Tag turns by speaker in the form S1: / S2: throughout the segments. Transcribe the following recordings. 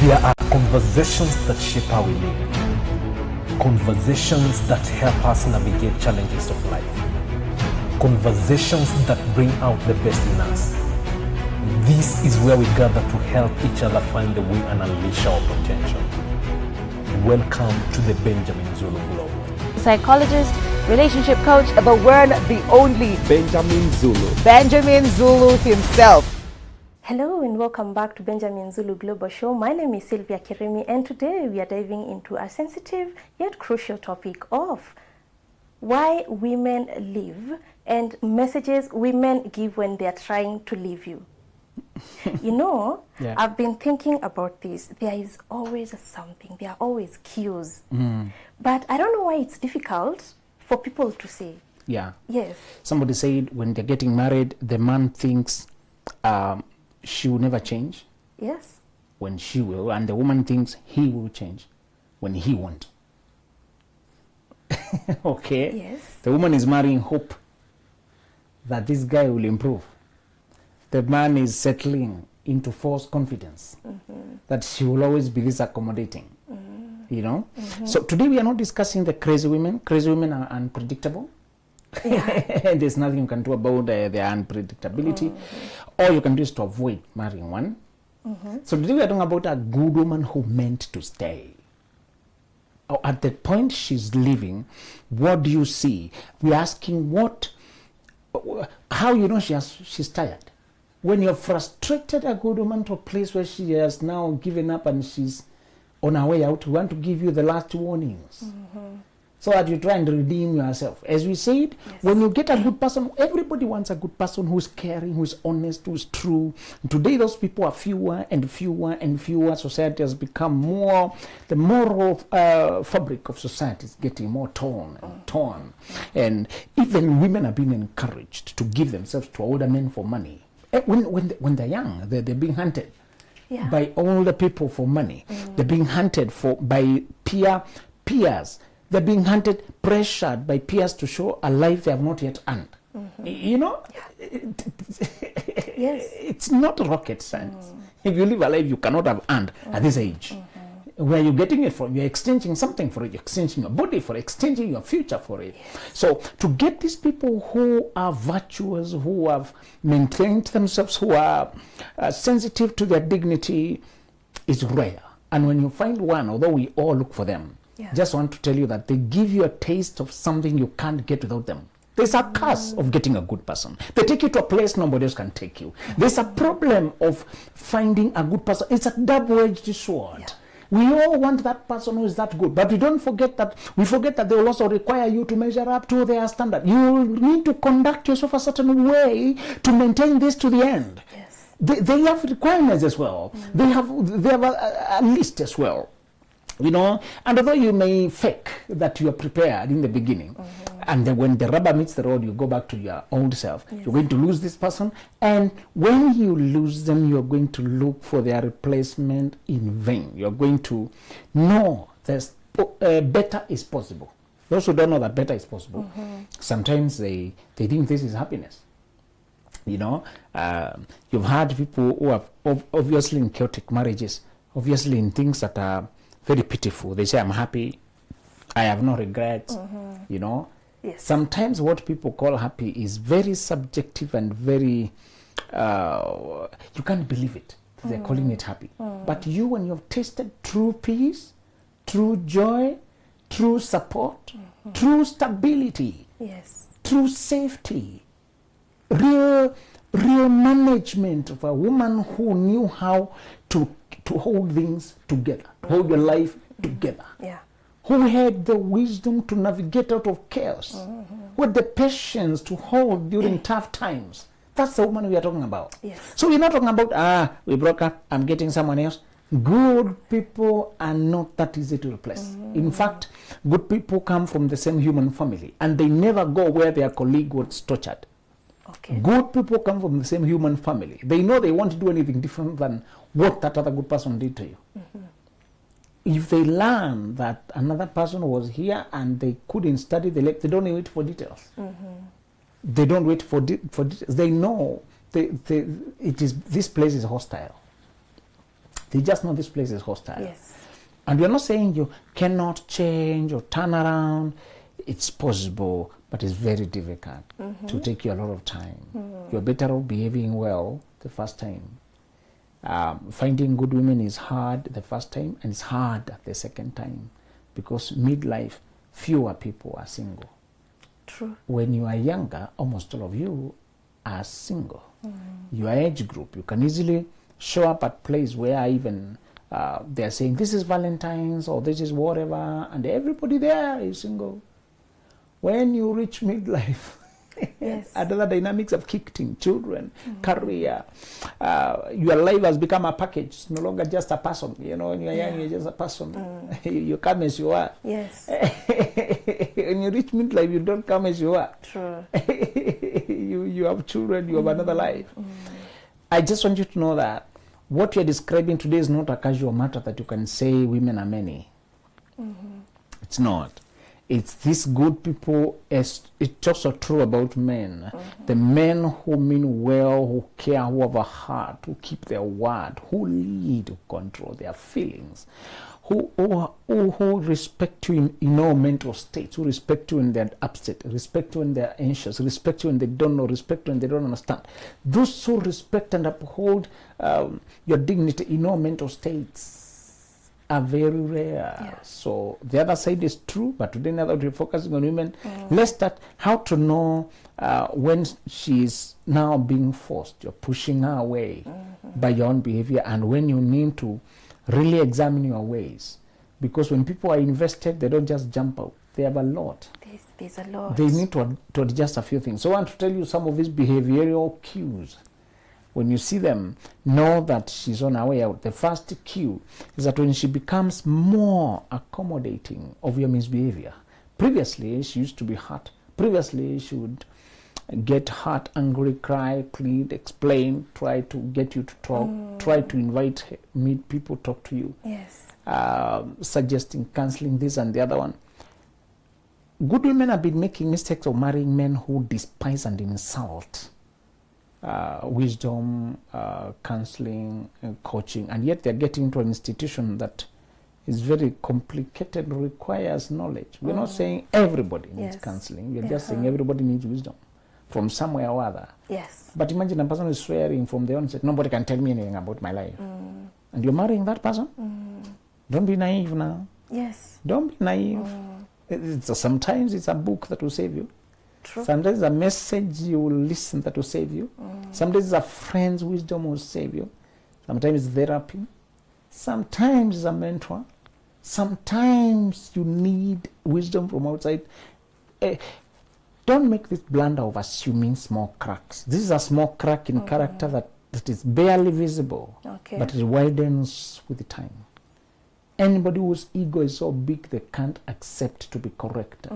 S1: There are conversations that shape how we live, conversations that help us navigate challenges of life, conversations that bring out the best in us. This is where we gather to help each other find the way and unleash our potential. Welcome to the Benjamin Zulu Globe.
S2: Psychologist, relationship coach, the one, the only
S3: Benjamin Zulu.
S2: Benjamin Zulu himself.
S4: Hello and welcome back to Benjamin Zulu Global Show. My name is Sylvia Kirimi and today we are diving into a sensitive yet crucial topic of why women leave and messages women give when they are trying to leave you. You know, I've been thinking about this. There is always something, there are always cues. But I don't know why it's difficult for people to say.
S3: Yeah.
S4: Yes.
S3: Somebody said when they're getting married, the man thinks she will never change.
S4: Yes.
S3: When she will, and the woman thinks he will change when he won't. Okay.
S4: Yes.
S3: The woman is marrying hope that this guy will improve. The man is settling into false confidence that she will always be this accommodating. You know? So today we are not discussing the crazy women. Crazy women are unpredictable. And there's nothing you can do about their unpredictability. All you can do is to avoid marrying one. So today we are talking about a good woman who meant to stay. Or at the point she's leaving, what do you see? We're asking how you know she's tired. When you're frustrated a good woman to a place where she has now given up and she's on her way out, we want to give you the last warnings. So that you try and redeem yourself. As we said, when you get a good person, everybody wants a good person who's caring, who's honest, who's true. Today those people are fewer and fewer and fewer. Society has become more, the moral fabric of society is getting more torn and torn. And even women are being encouraged to give themselves to older men for money. When they're young, they're being hunted by older people for money. They're being hunted by peers. They're being hunted, pressured by peers to show a life they have not yet earned. You know, it's not rocket science. If you live a life you cannot have earned at this age, where are you getting it from? You're exchanging something for it. You're exchanging your body for it, exchanging your future for it. So to get these people who are virtuous, who have maintained themselves, who are sensitive to their dignity is rare. And when you find one, although we all look for them, just want to tell you that they give you a taste of something you can't get without them. There's a curse of getting a good person. They take you to a place nobody else can take you. There's a problem of finding a good person. It's a double-edged sword. We all want that person who is that good, but we forget that they will also require you to measure up to their standard. You need to conduct yourself a certain way to maintain this to the end. They have requirements as well. They have a list as well. You know, and although you may fake that you are prepared in the beginning, and then when the rubber meets the road, you go back to your old self. You're going to lose this person, and when you lose them, you're going to look for their replacement in vain. You're going to know that better is possible. Those who don't know that better is possible, sometimes they think this is happiness. You know, you've had people who have obviously in chaotic marriages, obviously in things that are very pitiful. They say, I'm happy, I have no regrets, you know. Sometimes what people call happy is very subjective and very, you can't believe it. They're calling it happy. But you, when you've tasted true peace, true joy, true support, true stability, true safety, real management of a woman who knew how to hold things together, hold your life together, who had the wisdom to navigate out of chaos, who had the patience to hold during tough times. That's the woman we are talking about. So we're not talking about, we broke up, I'm getting someone else. Good people are not that easy to replace. In fact, good people come from the same human family, and they never go where their colleague was tortured. Good people come from the same human family. They know they won't do anything different than what that other good person did to you. If they learn that another person was here and they couldn't study, they don't wait for details. They don't wait for details. They know this place is hostile. They just know this place is hostile.
S4: Yes.
S3: And we're not saying you cannot change or turn around. It's possible, but it's very difficult. To take you a lot of time. You're better off behaving well the first time. Finding good women is hard the first time, and it's hard the second time, because midlife, fewer people are single.
S4: True.
S3: When you are younger, almost all of you are single. Your age group, you can easily show up at place where even they're saying this is Valentine's or this is whatever, and everybody there is single. When you reach midlife,
S4: Yes.
S3: other dynamics have kicked in. Children, career, your life has become a package. It's no longer just a person. When you're young, you're just a person. You come as you are.
S4: Yes.
S3: When you reach midlife, you don't come as you are.
S4: True.
S3: You have children, you have another life. I just want you to know that what you're describing today is not a casual matter that you can say women are many. It's not. It's these good people. It's also true about men. The men who mean well, who care, who have a heart, who keep their word, who lead, who control their feelings, who respect you in all mental states, who respect you when they're upset, respect you when they're anxious, respect you when they don't know, respect you when they don't understand. Those who respect and uphold your dignity in all mental states are very rare.
S4: Yeah.
S3: So the other side is true, but today now that we're focusing on women, let's start how to know when she's now being forced, you're pushing her away by your own behavior, and when you need to really examine your ways. Because when people are invested, they don't just jump out. They have a lot.
S4: There's a lot.
S3: They need to adjust a few things. So I want to tell you some of these behavioral cues. When you see them, know that she's on her way out. The first cue is that when she becomes more accommodating of your misbehavior. Previously, she used to be hurt. Previously, she would get hurt, angry, cry, plead, explain, try to get you to talk, try to invite, meet people, talk to you.
S4: Yes.
S3: Suggesting counseling, this and the other one. Good women have been making mistakes of marrying men who despise and insult wisdom, counseling, coaching, and yet they're getting into an institution that is very complicated, requires knowledge. We're not saying everybody needs
S4: Yes.
S3: counseling. We're just saying everybody needs wisdom from somewhere or other.
S4: Yes.
S3: But imagine a person who is swearing from the onset, nobody can tell me anything about my life. And you're marrying that person? Don't be naive now.
S4: Yes.
S3: Don't be naive. Sometimes it's a book that will save you.
S4: True.
S3: Sometimes a message you will listen that will save you. Sometimes a friend's wisdom will save you. Sometimes it's therapy. Sometimes it's a mentor. Sometimes you need wisdom from outside. Don't make this blunder of assuming small cracks. This is a small crack in character that is barely visible,
S4: Okay.
S3: but it widens with the time. Anybody whose ego is so big they can't accept to be corrected.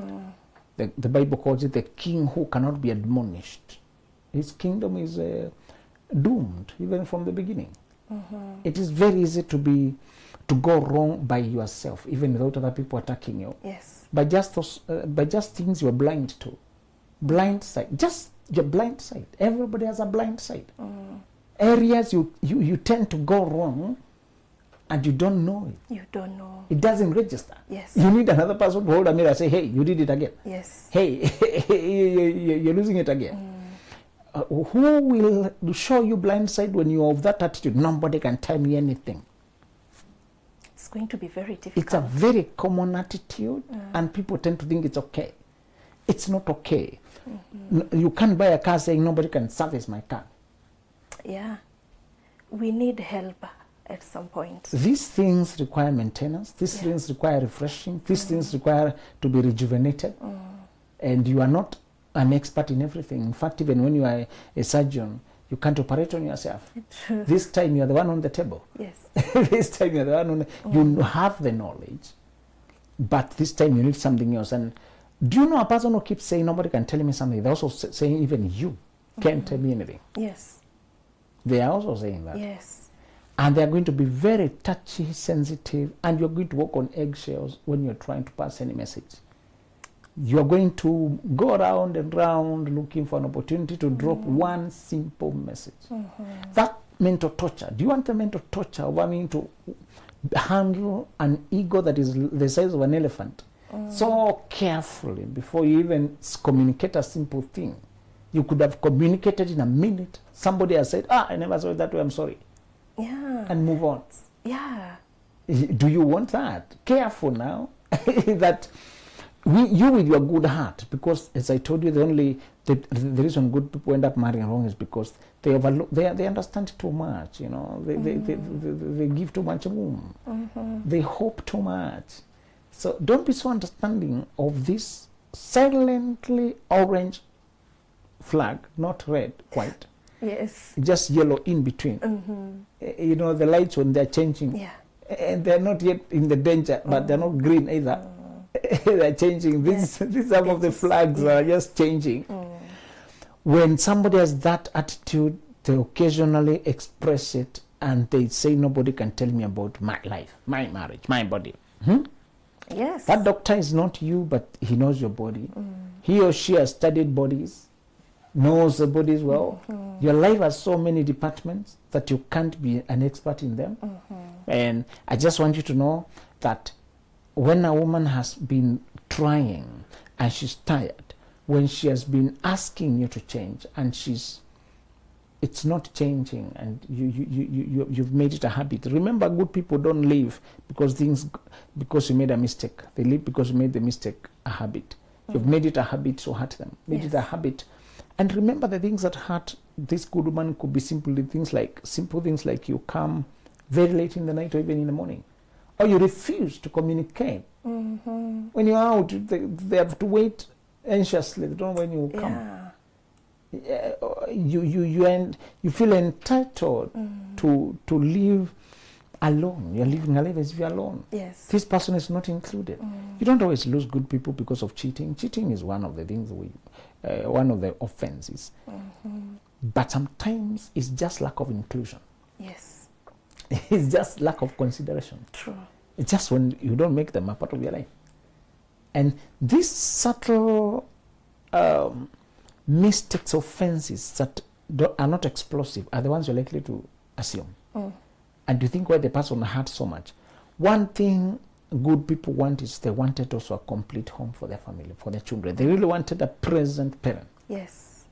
S3: The Bible calls it the king who cannot be admonished. His kingdom is doomed, even from the beginning. It is very easy to go wrong by yourself, even without other people attacking you.
S4: Yes.
S3: By just things you're blind to. Blind sight. Just your blind sight. Everybody has a blind sight. Areas you tend to go wrong and you don't know it.
S4: You don't know.
S3: It doesn't register.
S4: Yes.
S3: You need another person to hold a mirror and say, hey, you did it again.
S4: Yes.
S3: Hey, you're losing it again. Who will show you blind side when you're of that attitude? Nobody can tell me anything.
S4: It's going to be very difficult.
S3: It's a very common attitude, and people tend to think it's okay. It's not okay. You can't buy a car saying nobody can service my car.
S4: Yeah. We need help at some point.
S3: These things require maintenance. These things require refreshing. These things require to be rejuvenated. And you are not an expert in everything. In fact, even when you are a surgeon, you can't operate on yourself.
S4: True.
S3: This time you are the one on the table.
S4: Yes.
S3: This time you are the one on the, you have the knowledge, but this time you need something else. And do you know a person who keeps saying nobody can tell me something? They're also saying even you can't tell me anything.
S4: Yes.
S3: They are also saying that.
S4: Yes.
S3: And they're going to be very touchy, sensitive, and you're going to walk on eggshells when you're trying to pass any message. You're going to go round and round looking for an opportunity to drop one simple message. That mental torture? Do you want the mental torture of having to handle an ego that is the size of an elephant so carefully before you even communicate a simple thing? You could have communicated in a minute. Somebody has said, I never saw it that way, I'm sorry.
S4: Yeah.
S3: And move on.
S4: Yeah.
S3: Do you want that? Careful now that you with your good heart, because as I told you, the reason good people end up marrying wrong is because they understand too much, you know. They give too much room. They hope too much. So don't be so understanding of this silently orange flag, not red, white.
S4: Yes.
S3: Just yellow in between. You know, the lights when they're changing.
S4: Yeah.
S3: And they're not yet in the danger, but they're not green either. They're changing. These some of the flags are just changing. When somebody has that attitude, they occasionally express it and they say, nobody can tell me about my life, my marriage, my body.
S4: Yes.
S3: That doctor is not you, but he knows your body. He or she has studied bodies, knows the bodies well. Your life has so many departments that you can't be an expert in them. And I just want you to know that when a woman has been trying and she's tired, when she has been asking you to change and it's not changing, and you've made it a habit. Remember, good people don't leave because you made a mistake. They leave because you made the mistake a habit. You've made it a habit to hurt them. Made it a habit. And remember, the things that hurt this good woman could be simple things like you come very late in the night or even in the morning, or you refuse to communicate. When you're out, they have to wait anxiously. They don't know when you come. You feel entitled to live alone. You're living a life as if you're alone.
S4: Yes.
S3: This person is not included. You don't always lose good people because of cheating. Cheating is one of the things one of the offenses. But sometimes it's just lack of inclusion.
S4: Yes.
S3: It's just lack of consideration.
S4: True.
S3: It's just when you don't make them a part of your life. And these subtle mistakes, offenses that are not explosive are the ones you're likely to assume. And you think why the person hurt so much. One thing good people want is they wanted also a complete home for their family, for their children. They really wanted a present parent.
S4: Yes.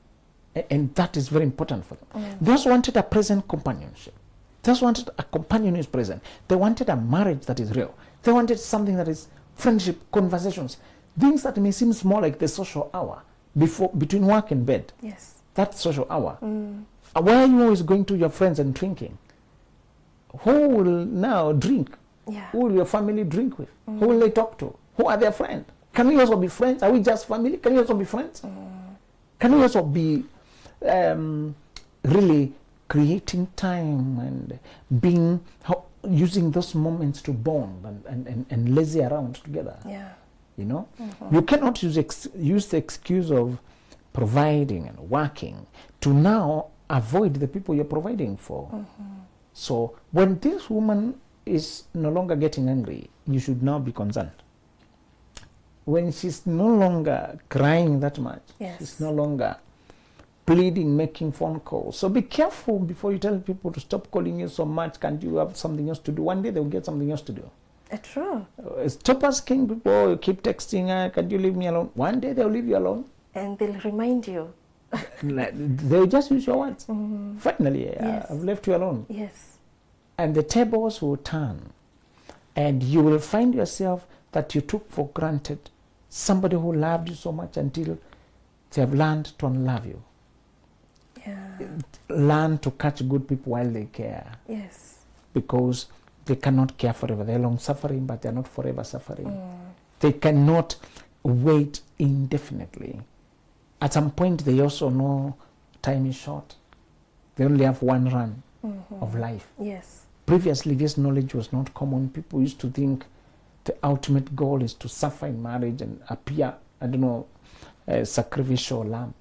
S3: And that is very important for them. They also wanted a present companionship. They also wanted a companion who is present. They wanted a marriage that is real. They wanted something that is friendship, conversations, things that may seem small, like the social hour between work and bed.
S4: Yes.
S3: That social hour. Why are you always going to your friends and drinking? Who will now drink?
S4: Yeah.
S3: Who will your family drink with? Who will they talk to? Who are their friends? Can we also be friends? Are we just family? Can we also be friends? Can we also be really creating time and using those moments to bond and lazy around together?
S4: Yeah.
S3: You know, you cannot use the excuse of providing and working to now avoid the people you're providing for. So when this woman is no longer getting angry, you should now be concerned. When she's no longer crying that much, she's no longer pleading, making phone calls. So be careful before you tell people to stop calling you so much. Can't you have something else to do? One day they'll get something else to do.
S4: True.
S3: Stop asking people, keep texting, can you leave me alone? One day they'll leave you alone.
S4: And they'll remind you.
S3: They'll just use your words. Finally, I've left you alone.
S4: Yes.
S3: And the tables will turn. And you will find yourself that you took for granted somebody who loved you so much until they have learned to unlove you.
S4: Yeah.
S3: Learn to catch good people while they care.
S4: Yes.
S3: Because they cannot care forever. They're long suffering, but they're not forever suffering. They cannot wait indefinitely. At some point, they also know time is short. They only have one run of life.
S4: Yes.
S3: Previously, this knowledge was not common. People used to think the ultimate goal is to suffer in marriage and appear, a sacrificial lamb.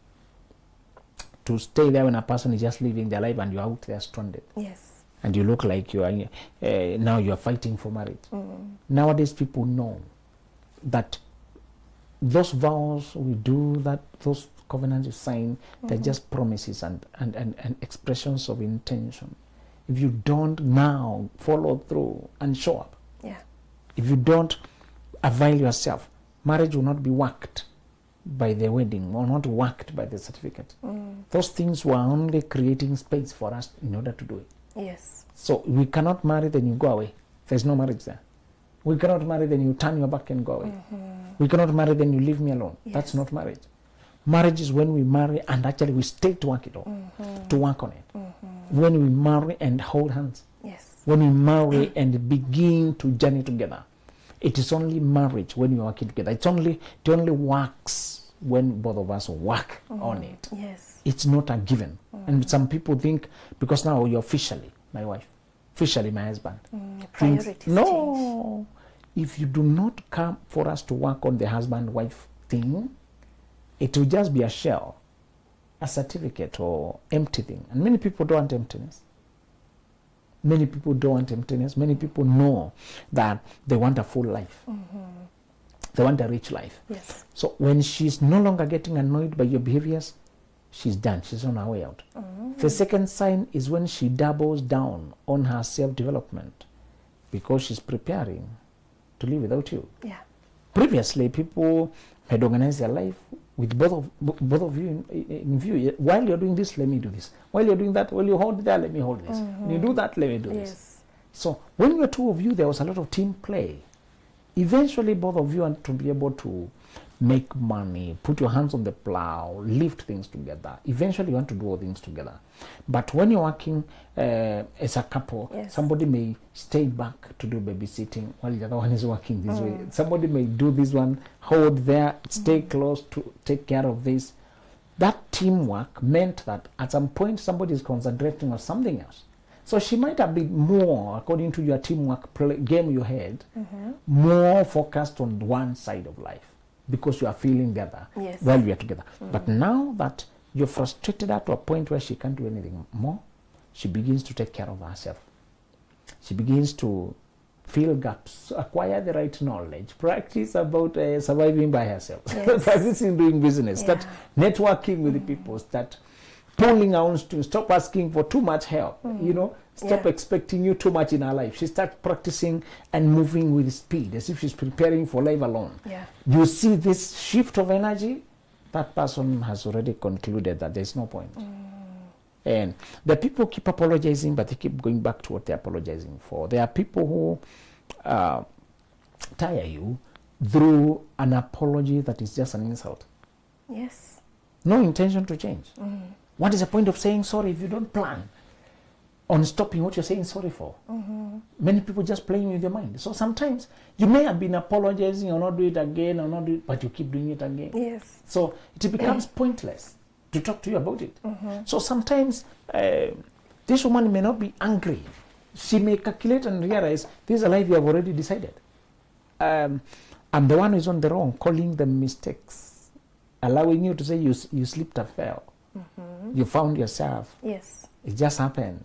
S3: To stay there when a person is just living their life and you're out there stranded.
S4: Yes.
S3: And you look like you are now you are fighting for marriage. Nowadays, people know that those vows we do, that those covenants you sign, they're just promises and expressions of intention. if you don't now follow through and show up,
S4: Yeah.
S3: if you don't avail yourself, marriage will not be worked by the wedding or not worked by the certificate. Those things were only creating space for us in order to do it.
S4: Yes.
S3: So we cannot marry, then you go away. There's no marriage there. We cannot marry, then you turn your back and go away. We cannot marry, then you leave me alone.
S4: Yes.
S3: That's not marriage. Marriage is when we marry and actually we stay to work it all, to work on it. When we marry and hold hands.
S4: Yes.
S3: When we marry and begin to journey together. It is only marriage when we are working together. It only works when both of us work on it.
S4: Yes.
S3: It's not a given. And some people think, because now you're officially my wife, officially my husband.
S4: Priorities
S3: No. If you do not come for us to work on the husband-wife thing, it will just be a shell, a certificate or empty thing. And many people don't want emptiness. Many people don't want emptiness. Many people know that they want a full life. They want a rich life.
S4: Yes.
S3: So when she's no longer getting annoyed by your behaviors, she's done. She's on her way out. The second sign is when she doubles down on her self-development because she's preparing to live without you.
S4: Yeah.
S3: Previously, people had organized their life with both of you in view. While you're doing this, let me do this. While you're doing that, while you hold that, let me hold this. When you do that, let me do this.
S4: Yes.
S3: So when you were two of you, there was a lot of team play. Eventually, both of you want to be able to make money, put your hands on the plow, lift things together. Eventually, you want to do all things together. But when you're working as a couple,
S4: Yes.
S3: somebody may stay back to do babysitting while the other one is working this way. Somebody may do this one, hold there, stay close to take care of this. That teamwork meant that at some point, somebody is concentrating on something else. So she might have been more, according to your teamwork game you had, more focused on one side of life because you are feeling the other
S4: Yes.
S3: while we are together. But now that you're frustrated her to a point where she can't do anything more, she begins to take care of herself. She begins to fill gaps, acquire the right knowledge, practice about surviving by herself,
S4: Yes.
S3: practicing doing business, start
S4: Yeah.
S3: networking with the people, start pulling out to stop asking for too much help, stop
S4: Yeah.
S3: expecting you too much in her life. She starts practicing and moving with speed as if she's preparing for life alone.
S4: Yeah.
S3: You see this shift of energy, that person has already concluded that there's no point. And the people keep apologizing, but they keep going back to what they're apologizing for. There are people who tire you through an apology that is just an insult.
S4: Yes.
S3: No intention to change. What is the point of saying sorry if you don't plan on stopping what you're saying sorry for? Many people just playing with your mind. So sometimes you may have been apologizing or not do it again or not do it, but you keep doing it again.
S4: Yes.
S3: So it becomes pointless to talk to you about it. So sometimes this woman may not be angry. She may calculate and realize this is a life you have already decided. I'm the one who is on the wrong, calling them mistakes, allowing you to say you slipped and fell. You found yourself.
S4: Yes.
S3: It just happened.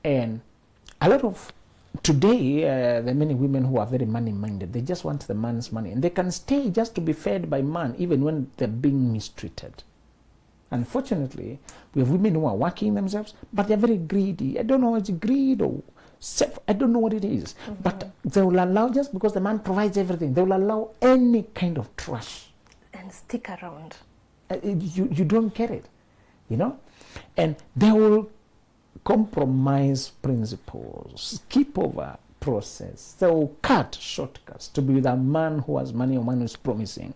S3: And a lot of today, there are many women who are very money-minded. They just want the man's money. And they can stay just to be fed by man, even when they're being mistreated. Unfortunately, we have women who are working themselves, but they're very greedy. I don't know if it's greed or self. I don't know what it is. But they will allow, just because the man provides everything, they will allow any kind of trash.
S4: And stick around.
S3: You don't get it, and they will compromise principles, skip over process. They will cut shortcuts to be with a man who has money or man who's promising,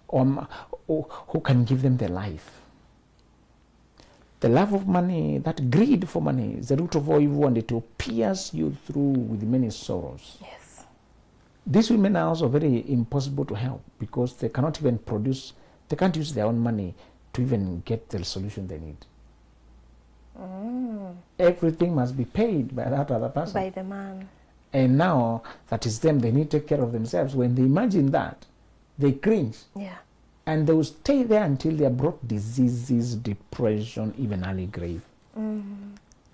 S3: or who can give them their life. The love of money, that greed for money, is the root of all evil, and it will pierce you through with many sorrows.
S4: Yes.
S3: These women are also very impossible to help because they cannot even produce. They can't use their own money to even get the solution they need. Everything must be paid by that other person.
S4: By the man.
S3: And now that is them, they need to take care of themselves. When they imagine that, they cringe.
S4: Yeah.
S3: And they will stay there until they are brought diseases, depression, even early grave.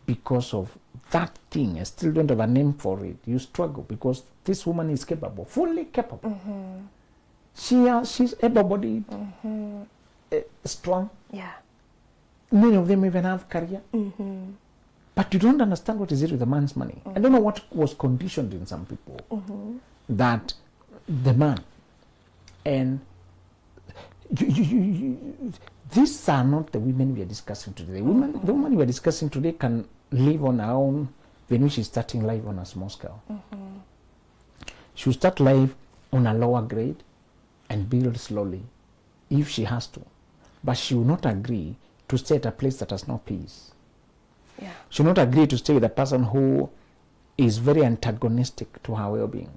S3: Because of that thing. I still don't have a name for it. You struggle because this woman is capable, fully capable. She's able-bodied, strong.
S4: Yeah.
S3: Many of them even have career. But you don't understand what is it with the man's money. I don't know what was conditioned in some people that the man and these are not the women we are discussing today. The woman we are discussing today can live on her own when she's starting life on a small scale. She'll start life on a lower grade and build slowly if she has to. But she will not agree to stay at a place that has no peace.
S4: Yeah.
S3: She will not agree to stay with a person who is very antagonistic to her well-being.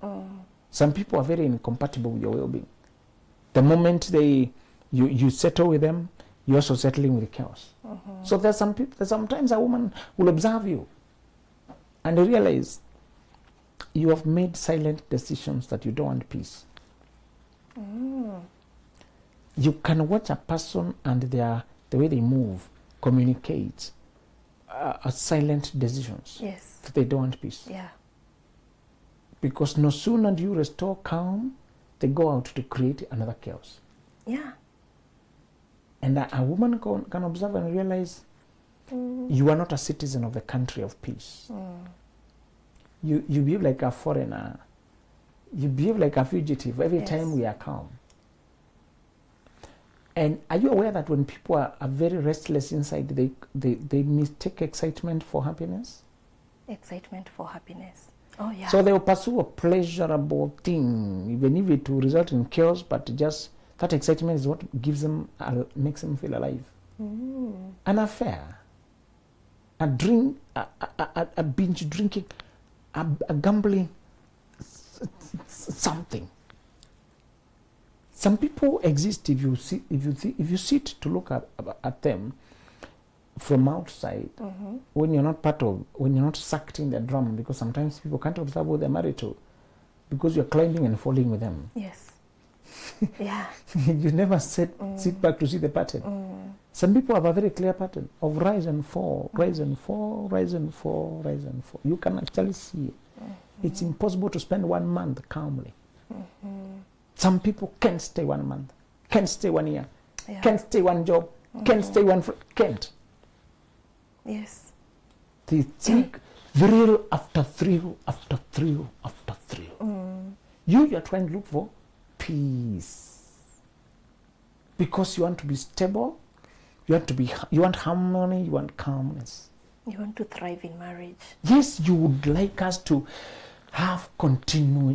S3: Some people are very incompatible with your well-being. The moment you settle with them, you're also settling with chaos. So there's sometimes a woman will observe you and realize you have made silent decisions that you don't want peace. You can watch a person and the way they move, communicate, are silent decisions.
S4: Yes.
S3: That they don't want peace.
S4: Yeah.
S3: Because no sooner do you restore calm, they go out to create another chaos.
S4: Yeah.
S3: And a woman can observe and realize you are not a citizen of the country of peace. You behave like a foreigner. You behave like a fugitive every time we are calm. And are you aware that when people are very restless inside, they mistake excitement for happiness?
S4: Excitement for happiness. Oh, yeah.
S3: So they will pursue a pleasurable thing, even if it will result in chaos, but just that excitement is what gives them, makes them feel alive. An affair, a drink, a binge drinking, a gambling, something. Some people exist if you sit to look at them from outside, when you're not sucked in the drum, because sometimes people can't observe what they're married to because you're climbing and falling with them.
S4: Yes. Yeah.
S3: You never sit back to see the pattern. Some people have a very clear pattern of rise and fall, rise and fall, rise and fall, rise and fall. You can actually see it. It's impossible to spend 1 month calmly. Some people can't stay 1 month, can't stay 1 year, can't stay one job, can't stay one can't.
S4: Yes.
S3: They take thrill after thrill after thrill after thrill. You're trying to look for peace because you want to be stable, you want harmony, you want calmness.
S4: You want to thrive in marriage.
S3: Yes, you would like us to have continuity,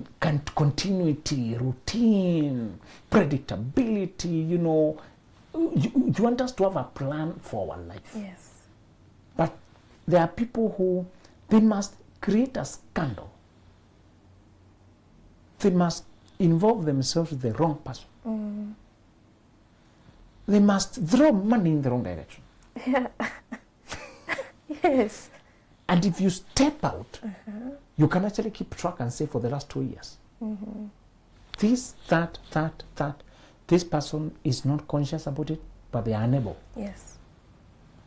S3: routine, predictability, you want us to have a plan for our life.
S4: Yes.
S3: But there are people who, they must create a scandal. They must involve themselves with the wrong person. They must throw money in the wrong direction.
S4: Yeah. Yes.
S3: And if you step out, you can actually keep track and say for the last 2 years, this, that, this person is not conscious about it, but they are unable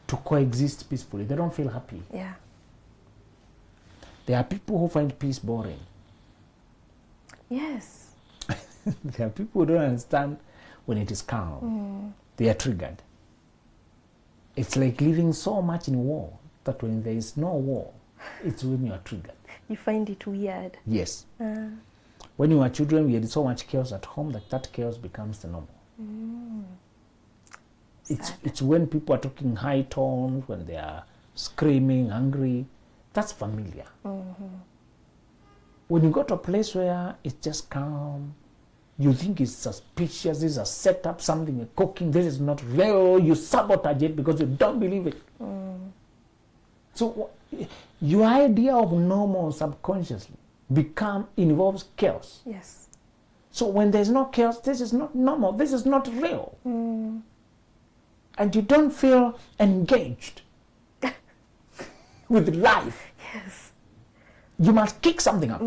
S3: to coexist peacefully. They don't feel happy.
S4: Yeah.
S3: There are people who find peace boring.
S4: Yes.
S3: There are people who don't understand when it is calm. They are triggered. It's like living so much in war that when there is no war, it's when you are triggered.
S4: You find it weird.
S3: Yes. When you are children, we had so much chaos at home that chaos becomes the normal. It's when people are talking high tones, when they are screaming, angry, that's familiar. When you go to a place where it's just calm, you think it's suspicious, this is a setup, something you're cooking, this is not real, you sabotage it because you don't believe it. So your idea of normal subconsciously involves chaos.
S4: Yes.
S3: So when there's no chaos, this is not normal, this is not real. And you don't feel engaged with life.
S4: Yes.
S3: You must kick something up.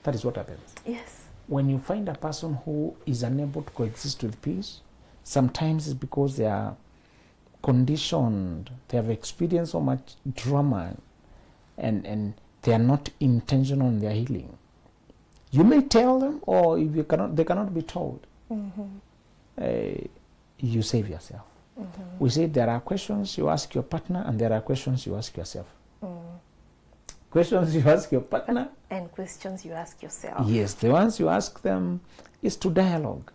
S3: That is what happens.
S4: Yes.
S3: When you find a person who is unable to coexist with peace, sometimes it's because they are conditioned, they have experienced so much drama, and they are not intentional in their healing. You may tell them, or if you cannot, they cannot be told. You save yourself. We said there are questions you ask your partner and there are questions you ask yourself. Questions you ask your partner.
S4: And questions you ask yourself.
S3: Yes, the ones you ask them is to dialogue,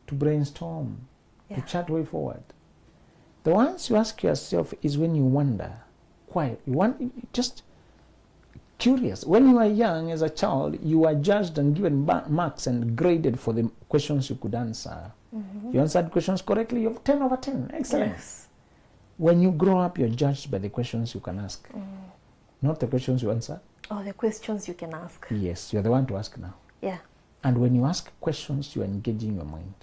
S3: to brainstorm, to chart way forward. The ones you ask yourself is when you wonder, why? You want, just curious. When you are young, as a child, you are judged and given marks and graded for the questions you could answer. You answered questions correctly, you have 10 over 10. Excellent.
S4: Yes.
S3: When you grow up, you're judged by the questions you can ask, not the questions you answer.
S4: Oh, the questions you can ask.
S3: Yes, you're the one to ask now.
S4: Yeah.
S3: And when you ask questions, you are engaging your mind.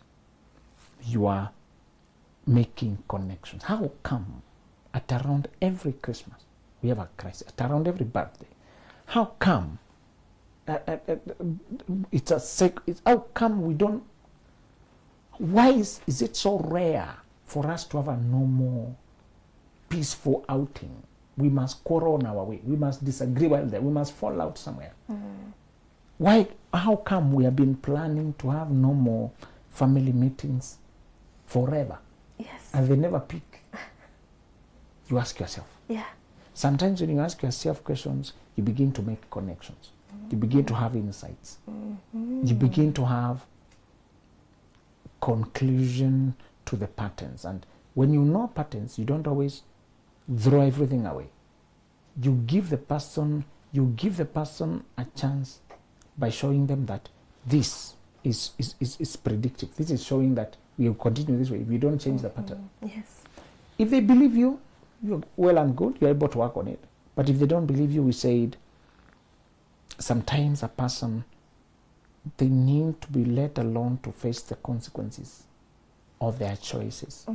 S3: You are making connections. How come at around every Christmas we have a crisis? At around every birthday, how come? How come we don't? Why is it so rare for us to have a normal, peaceful outing? We must quarrel on our way. We must disagree while there. We must fall out somewhere. Why? How come we have been planning to have normal family meetings forever?
S4: Yes.
S3: And they never peak? You ask yourself.
S4: Yeah.
S3: Sometimes when you ask yourself questions, you begin to make connections. You begin to have insights. You begin to have conclusion to the patterns. And when you know patterns, you don't always throw everything away. You give the person a chance by showing them that this is predictive. This is showing that we will continue this way if you don't change the pattern.
S4: Yes.
S3: If they believe you, you're well and good, you're able to work on it. But if they don't believe you, we said sometimes a person, they need to be let alone to face the consequences of their choices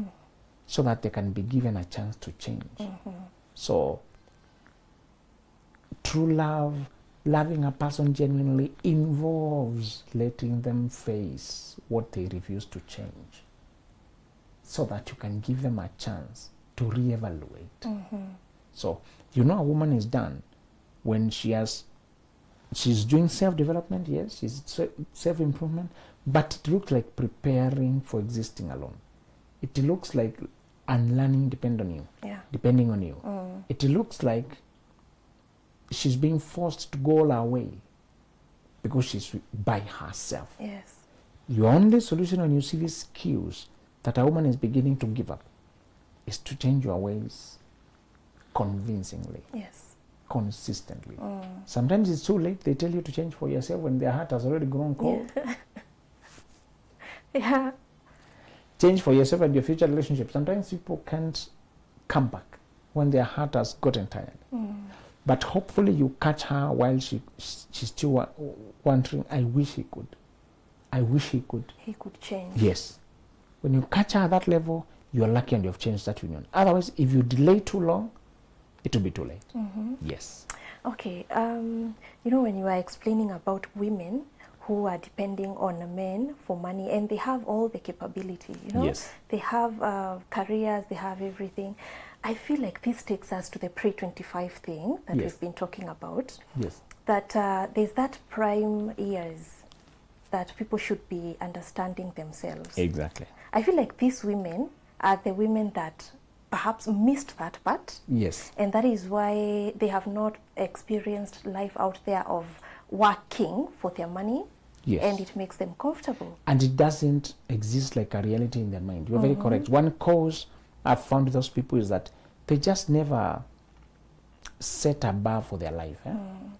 S3: so that they can be given a chance to change. So true love, loving a person genuinely involves letting them face what they refuse to change so that you can give them a chance to reevaluate. So, you know, a woman is done when she's doing self-development, yes, she's self-improvement, but it looks like preparing for existing alone. It looks like unlearning depending on you. It looks like she's being forced to go all her way because she's by herself.
S4: Yes.
S3: Your only solution when you see these cues that a woman is beginning to give up is to change your ways convincingly.
S4: Yes.
S3: Consistently. Sometimes it's too late. They tell you to change for yourself when their heart has already grown cold.
S4: Yeah.
S3: Change for yourself and your future relationship. Sometimes people can't come back when their heart has gotten tired. But hopefully you catch her while she's still wondering, I wish he could. I wish he could.
S4: He could change.
S3: Yes. When you catch her at that level, you're lucky and you've changed that union. Otherwise, if you delay too long, it will be too late. Yes.
S4: Okay. You know, when you are explaining about women who are depending on men for money and they have all the capability, you know,
S3: Yes.
S4: they have careers, they have everything. I feel like this takes us to the pre-25 thing that
S3: Yes.
S4: we've been talking about.
S3: Yes.
S4: That there's that prime years that people should be understanding themselves.
S3: Exactly.
S4: I feel like these women are the women that perhaps missed that part.
S3: Yes.
S4: And that is why they have not experienced life out there of working for their money.
S3: Yes.
S4: And it makes them comfortable.
S3: And it doesn't exist like a reality in their mind. You're very correct. One cause I've found with those people is that they just never set a bar for their life.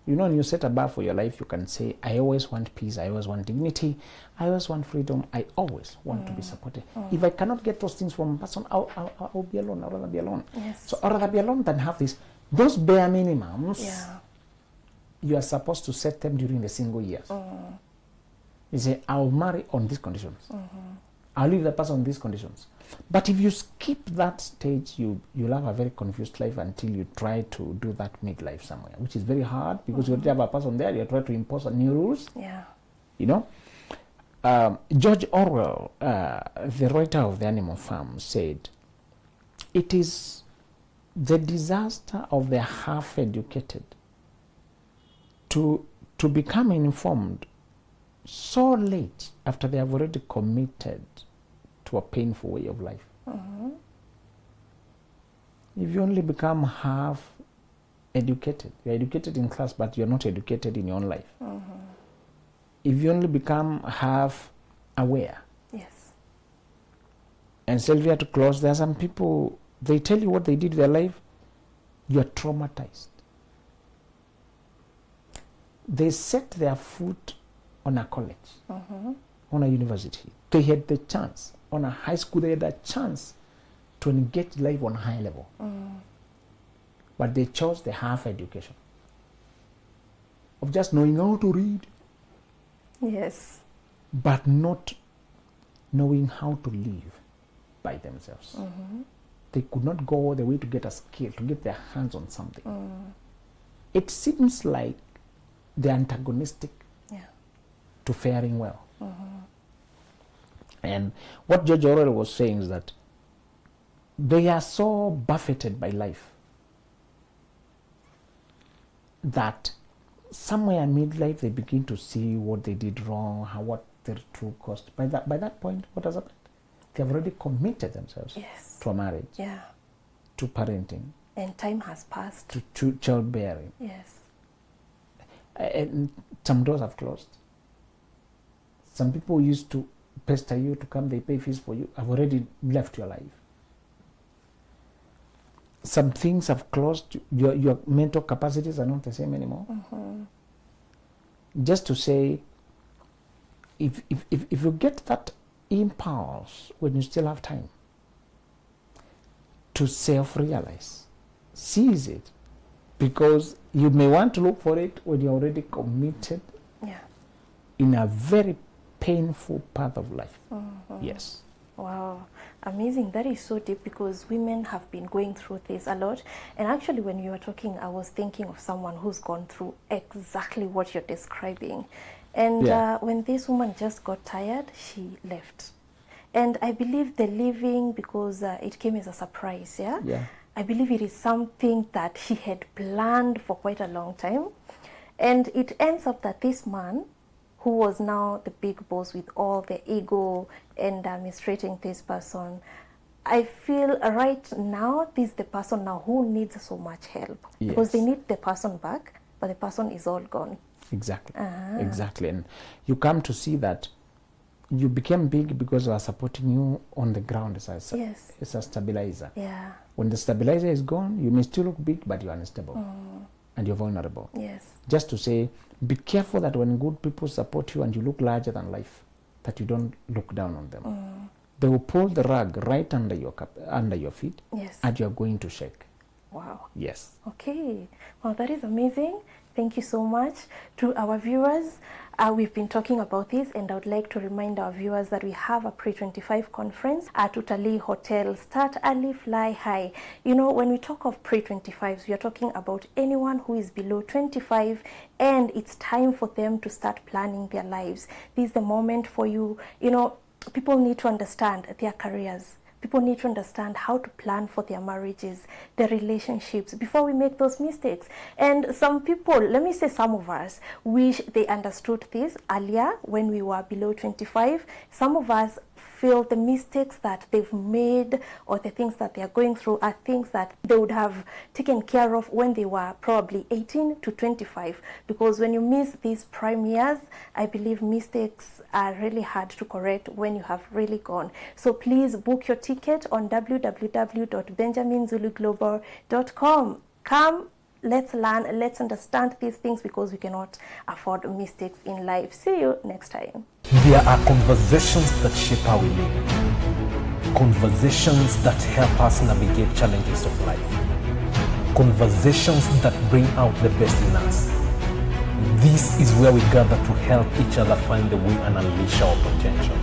S3: You know, when you set a bar for your life, you can say, I always want peace, I always want dignity, I always want freedom, I always want to be supported. If I cannot get those things from a person, I'll be alone. I'd rather be alone.
S4: Yes.
S3: So I'd rather be alone than have those bare minimums.
S4: Yeah.
S3: You are supposed to set them during the single years. You say, I'll marry on these conditions. I'll leave the person on these conditions. But if you skip that stage, you'll have a very confused life until you try to do that midlife somewhere, which is very hard because you already have a person there, you try to impose new rules.
S4: Yeah.
S3: You know? George Orwell, the writer of The Animal Farm, said, it is the disaster of the half-educated to become informed so late after they have already committed to a painful way of life. If you only become half educated, you're educated in class, but you're not educated in your own life. If you only become half aware,
S4: Yes.
S3: and Sylvia, to close, there are some people, they tell you what they did with their life, you're traumatized. They set their foot on a college, on a university. They had the chance, on a high school, they had a chance to engage life on a high level. But they chose the half education of just knowing how to read,
S4: Yes.
S3: but not knowing how to live by themselves. They could not go all the way to get a skill, to get their hands on something. It seems like they're antagonistic
S4: Yeah.
S3: to faring well. And what George Orwell was saying is that they are so buffeted by life that somewhere in midlife they begin to see what they did wrong, what their true cost. By that point, what has happened? They have already committed themselves
S4: Yes.
S3: to a marriage,
S4: Yeah.
S3: to parenting,
S4: And time has passed.
S3: to childbearing,
S4: Yes.
S3: and some doors have closed. Some people used to pester you to come, they pay fees for you, have already left your life. Some things have closed, your mental capacities are not the same anymore. Just to say, if you get that impulse when you still have time to self-realize, seize it, because you may want to look for it when you're already committed
S4: Yeah.
S3: in a very painful path of life. Yes.
S4: Wow, amazing. That is so deep because women have been going through this a lot. And actually, when you were talking, I was thinking of someone who's gone through exactly what you're describing. And
S3: Yeah.
S4: When this woman just got tired, she left. And I believe the leaving, because it came as a surprise, yeah?
S3: Yeah.
S4: I believe it is something that she had planned for quite a long time. And it ends up that this man, who was now the big boss with all the ego and mistreating this person, I feel right now this is the person now who needs so much help. Because
S3: Yes.
S4: they need the person back, but the person is all gone.
S3: Exactly. Exactly. And you come to see that you became big because they are supporting you on the ground as
S4: Yes.
S3: a stabilizer.
S4: Yeah.
S3: When the stabilizer is gone, you may still look big, but you're unstable and you're vulnerable.
S4: Yes.
S3: Just to say, be careful that when good people support you and you look larger than life, that you don't look down on them. They will pull the rug right under your feet,
S4: Yes.
S3: and you're going to shake.
S4: Wow.
S3: Yes.
S4: Okay. Well, that is amazing. Thank you so much. To our viewers, we've been talking about this, and I would like to remind our viewers that we have a pre-25 conference at Utalii Hotel. Start early, fly high. You know, when we talk of pre-25s, we are talking about anyone who is below 25, and it's time for them to start planning their lives. This is the moment for you. You know, people need to understand their careers. People need to understand how to plan for their marriages, their relationships, before we make those mistakes. And some people, let me say some of us, wish they understood this earlier when we were below 25. Some of us feel the mistakes that they've made or the things that they are going through are things that they would have taken care of when they were probably 18 to 25. Because when you miss these prime years, I believe mistakes are really hard to correct when you have really gone. So please book your ticket on www.benjaminzuluglobal.com. Come, let's learn, let's understand these things, because we cannot afford mistakes in life. See you next time.
S1: There are conversations that shape how we live. Conversations that help us navigate challenges of life. Conversations that bring out the best in us. This is where we gather to help each other find the way and unleash our potential.